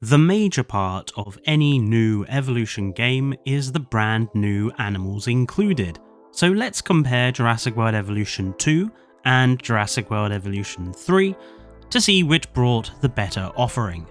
The major part of any new Evolution game is the brand new animals included, so let's compare Jurassic World Evolution 2 and Jurassic World Evolution 3 to see which brought the better offering.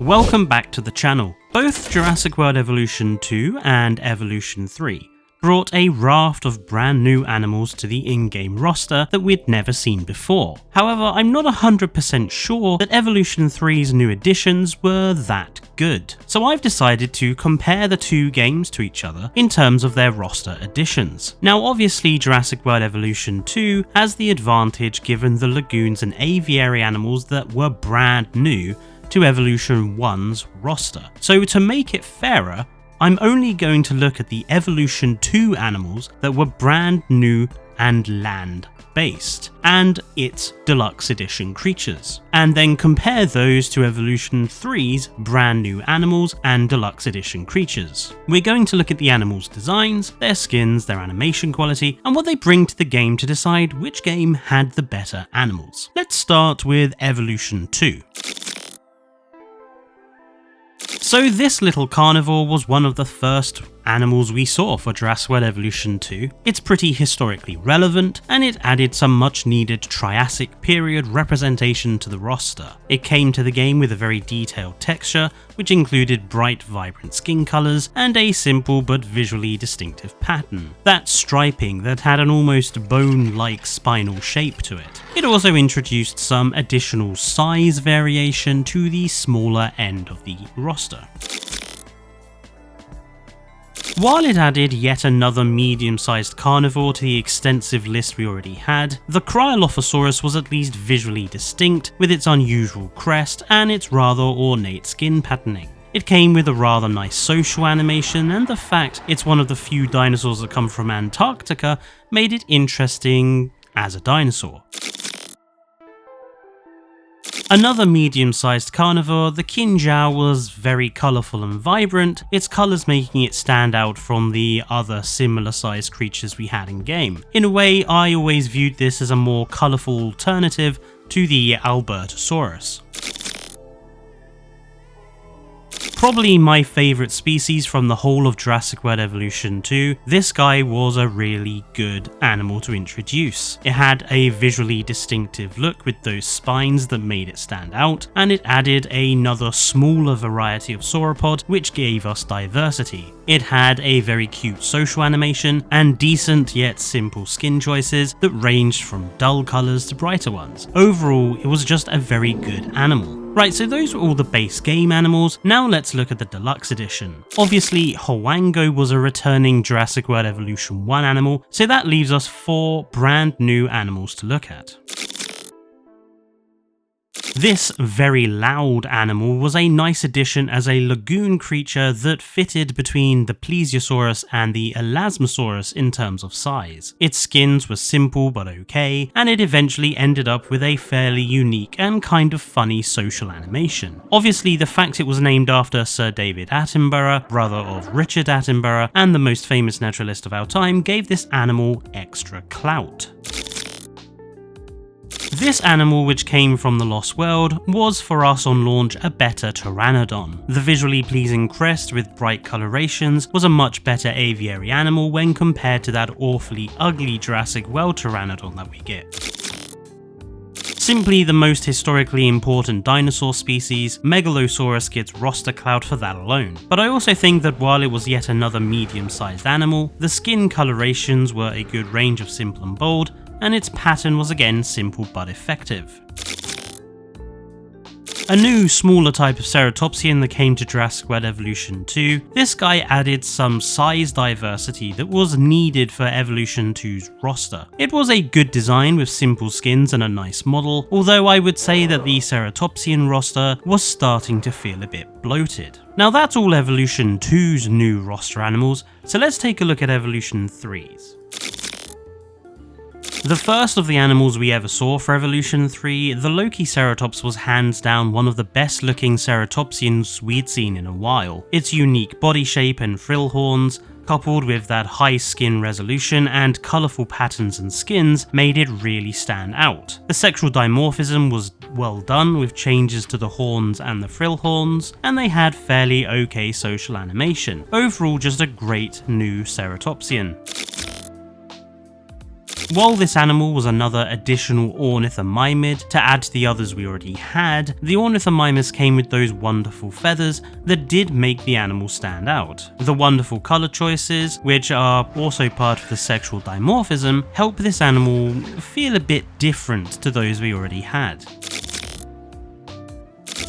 Welcome back to the channel. Both Jurassic World Evolution 2 and Evolution 3 brought a raft of brand new animals to the in-game roster that we'd never seen before. However, I'm not 100% sure that Evolution 3's new additions were that good. So I've decided to compare the two games to each other in terms of their roster additions. Now obviously Jurassic World Evolution 2 has the advantage given the lagoons and aviary animals that were brand new to Evolution 1's roster. So to make it fairer, I'm only going to look at the Evolution 2 animals that were brand new and land based, and its deluxe edition creatures, and then compare those to Evolution 3's brand new animals and deluxe edition creatures. We're going to look at the animals' designs, their skins, their animation quality, and what they bring to the game to decide which game had the better animals. Let's start with Evolution 2. So this little carnivore was one of the first animals we saw for Jurassic World Evolution 2. It's pretty historically relevant, and it added some much needed Triassic period representation to the roster. It came to the game with a very detailed texture, which included bright, vibrant skin colours and a simple but visually distinctive pattern. That striping that had an almost bone-like spinal shape to it. It also introduced some additional size variation to the smaller end of the roster. While it added yet another medium-sized carnivore to the extensive list we already had, the Cryolophosaurus was at least visually distinct with its unusual crest and its rather ornate skin patterning. It came with a rather nice social animation, and the fact it's one of the few dinosaurs that come from Antarctica made it interesting as a dinosaur. Another medium-sized carnivore, the Kinjao, was very colourful and vibrant, its colours making it stand out from the other similar-sized creatures we had in game. In a way, I always viewed this as a more colourful alternative to the Albertosaurus. Probably my favourite species from the whole of Jurassic World Evolution 2, this guy was a really good animal to introduce. It had a visually distinctive look with those spines that made it stand out, and it added another smaller variety of sauropod which gave us diversity. It had a very cute social animation and decent yet simple skin choices that ranged from dull colours to brighter ones. Overall, it was just a very good animal. Right, so those were all the base game animals. Now let's look at the deluxe edition. Obviously, Hwango was a returning Jurassic World Evolution 1 animal, so that leaves us 4 brand new animals to look at. This very loud animal was a nice addition as a lagoon creature that fitted between the Plesiosaurus and the Elasmosaurus in terms of size. Its skins were simple but okay, and it eventually ended up with a fairly unique and kind of funny social animation. Obviously, the fact it was named after Sir David Attenborough, brother of Richard Attenborough, and the most famous naturalist of our time, gave this animal extra clout. This animal, which came from the Lost World, was for us on launch a better Pteranodon. The visually pleasing crest with bright colorations was a much better aviary animal when compared to that awfully ugly Jurassic World Pteranodon that we get. Simply the most historically important dinosaur species, Megalosaurus gets roster clout for that alone. But I also think that while it was yet another medium-sized animal, the skin colorations were a good range of simple and bold, and its pattern was again simple but effective. A new, smaller type of ceratopsian that came to Jurassic World Evolution 2, this guy added some size diversity that was needed for Evolution 2's roster. It was a good design with simple skins and a nice model, although I would say that the ceratopsian roster was starting to feel a bit bloated. Now that's all Evolution 2's new roster animals, so let's take a look at Evolution 3's. The first of the animals we ever saw for Evolution 3, the Lokiceratops was hands down one of the best looking ceratopsians we'd seen in a while. Its unique body shape and frill horns, coupled with that high skin resolution and colourful patterns and skins, made it really stand out. The sexual dimorphism was well done with changes to the horns and the frill horns, and they had fairly okay social animation. Overall, just a great new ceratopsian. While this animal was another additional ornithomimid to add to the others we already had, the ornithomimus came with those wonderful feathers that did make the animal stand out. The wonderful colour choices, which are also part of the sexual dimorphism, help this animal feel a bit different to those we already had.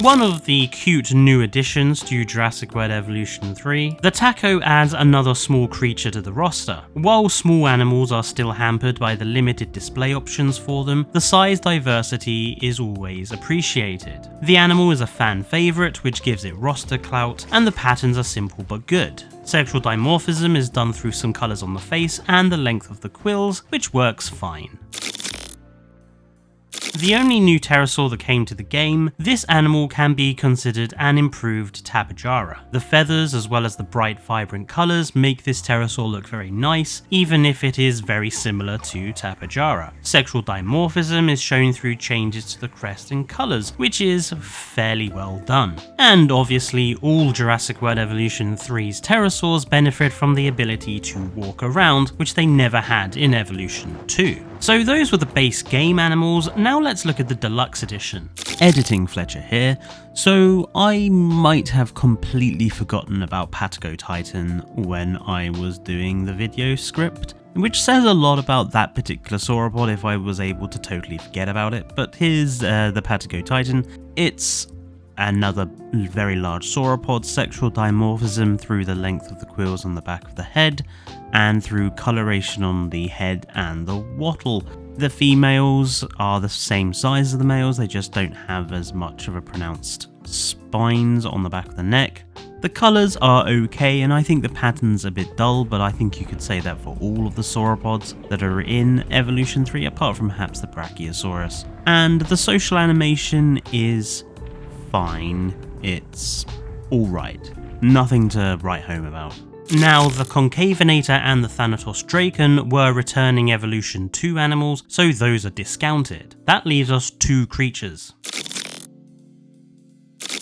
One of the cute new additions to Jurassic World Evolution 3, the taco adds another small creature to the roster. While small animals are still hampered by the limited display options for them, the size diversity is always appreciated. The animal is a fan favourite, which gives it roster clout, and the patterns are simple but good. Sexual dimorphism is done through some colours on the face and the length of the quills, which works fine. The only new pterosaur that came to the game, this animal can be considered an improved Tapejara. The feathers as well as the bright vibrant colours make this pterosaur look very nice, even if it is very similar to Tapejara. Sexual dimorphism is shown through changes to the crest and colours, which is fairly well done. And obviously all Jurassic World Evolution 3's pterosaurs benefit from the ability to walk around, which they never had in Evolution 2. So those were the base game animals, now let's look at the deluxe edition. Editing Fletcher here, so I might have completely forgotten about Patago Titan when I was doing the video script, which says a lot about that particular sauropod if I was able to totally forget about it, but here's the Patago Titan. It's another very large sauropod, sexual dimorphism through the length of the quills on the back of the head, and through coloration on the head and the wattle. The females are the same size as the males, they just don't have as much of a pronounced spines on the back of the neck. The colours are okay, and I think the pattern's a bit dull, but I think you could say that for all of the sauropods that are in Evolution 3, apart from perhaps the Brachiosaurus. And the social animation is fine, it's alright. Nothing to write home about. Now, the Concavinator and the Thanatos Draken were returning Evolution 2 animals, so those are discounted. That leaves us two creatures.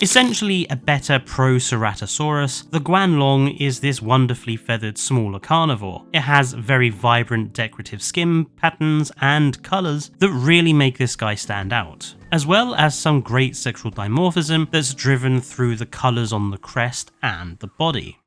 Essentially a better Proceratosaurus, the Guanlong is this wonderfully feathered smaller carnivore. It has very vibrant decorative skin patterns and colours that really make this guy stand out, as well as some great sexual dimorphism that's driven through the colours on the crest and the body.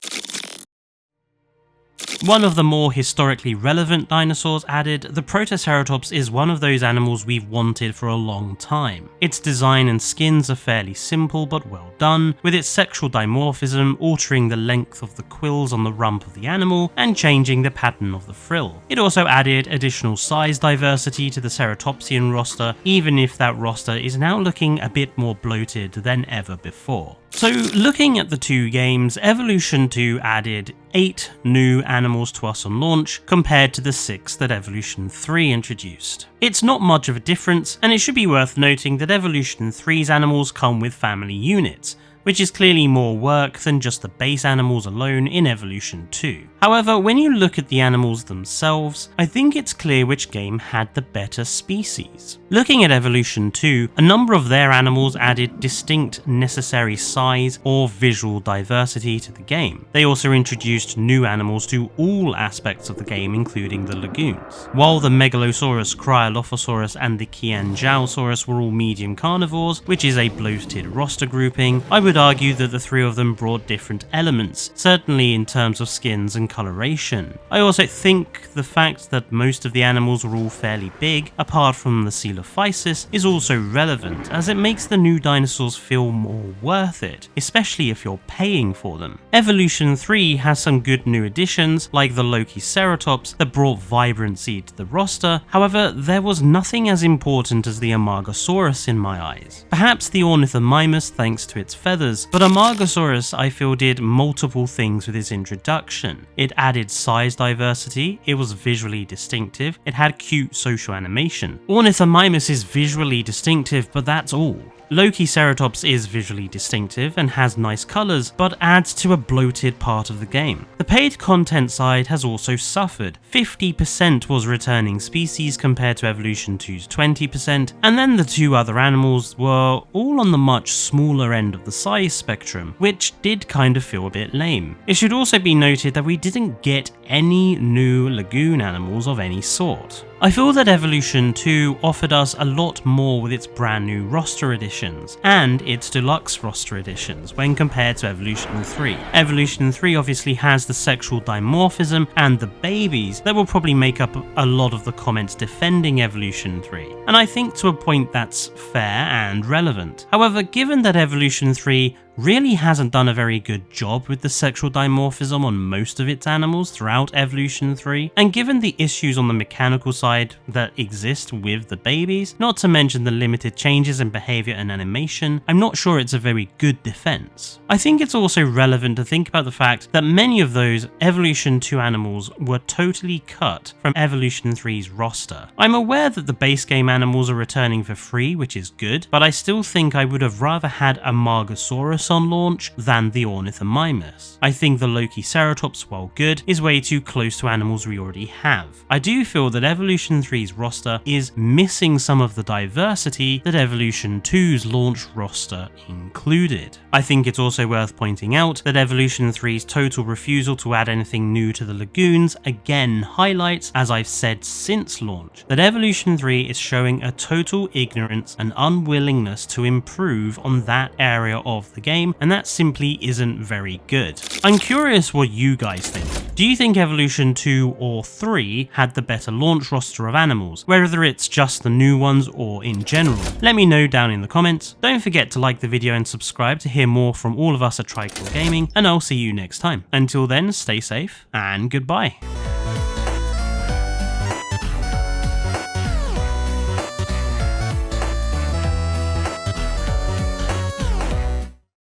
One of the more historically relevant dinosaurs added, the Protoceratops is one of those animals we've wanted for a long time. Its design and skins are fairly simple but well done, with its sexual dimorphism altering the length of the quills on the rump of the animal and changing the pattern of the frill. It also added additional size diversity to the Ceratopsian roster, even if that roster is now looking a bit more bloated than ever before. So looking at the two games, Evolution 2 added 8 new animals to us on launch compared to the 6 that Evolution 3 introduced. It's not much of a difference, and it should be worth noting that Evolution 3's animals come with family units, which is clearly more work than just the base animals alone in Evolution 2. However, when you look at the animals themselves, I think it's clear which game had the better species. Looking at Evolution 2, a number of their animals added distinct necessary size or visual diversity to the game. They also introduced new animals to all aspects of the game, including the lagoons. While the Megalosaurus, Cryolophosaurus and the Qianzhaosaurus were all medium carnivores, which is a bloated roster grouping, I would argue that the three of them brought different elements, certainly in terms of skins and coloration. I also think the fact that most of the animals were all fairly big, apart from the Coelophysis, is also relevant, as it makes the new dinosaurs feel more worth it, especially if you're paying for them. Evolution 3 has some good new additions, like the Lokiceratops that brought vibrancy to the roster. However, there was nothing as important as the Amargasaurus in my eyes. Perhaps the Ornithomimus, thanks to its feathers, feathers, but Amargasaurus I feel did multiple things with its introduction. It added size diversity, it was visually distinctive, it had cute social animation. Ornithomimus is visually distinctive, but that's all. Lokiceratops is visually distinctive and has nice colours, but adds to a bloated part of the game. The paid content side has also suffered. 50% was returning species compared to Evolution 2's 20%, and then the two other animals were all on the much smaller end of the size spectrum, which did kind of feel a bit lame. It should also be noted that we didn't get any new lagoon animals of any sort. I feel that Evolution 2 offered us a lot more with its brand new roster editions and its deluxe roster editions when compared to Evolution 3. Evolution 3 obviously has the sexual dimorphism and the babies that will probably make up a lot of the comments defending Evolution 3, and I think to a point that's fair and relevant. However, given that Evolution 3 really hasn't done a very good job with the sexual dimorphism on most of its animals throughout Evolution 3, and given the issues on the mechanical side that exist with the babies, not to mention the limited changes in behaviour and animation, I'm not sure it's a very good defence. I think it's also relevant to think about the fact that many of those Evolution 2 animals were totally cut from Evolution 3's roster. I'm aware that the base game animals are returning for free, which is good, but I still think I would have rather had Amargasaurus on launch than the Ornithomimus. I think the Lokiceratops, while good, is way too close to animals we already have. I do feel that Evolution 3's roster is missing some of the diversity that Evolution 2's launch roster included. I think it's also worth pointing out that Evolution 3's total refusal to add anything new to the lagoons again highlights, as I've said since launch, that Evolution 3 is showing a total ignorance and unwillingness to improve on that area of the game, and that simply isn't very good. I'm curious what you guys think. Do you think Evolution 2 or 3 had the better launch roster of animals, whether it's just the new ones or in general? Let me know down in the comments. Don't forget to like the video and subscribe to hear more from all of us at Tricore Gaming, and I'll see you next time. Until then, stay safe and goodbye.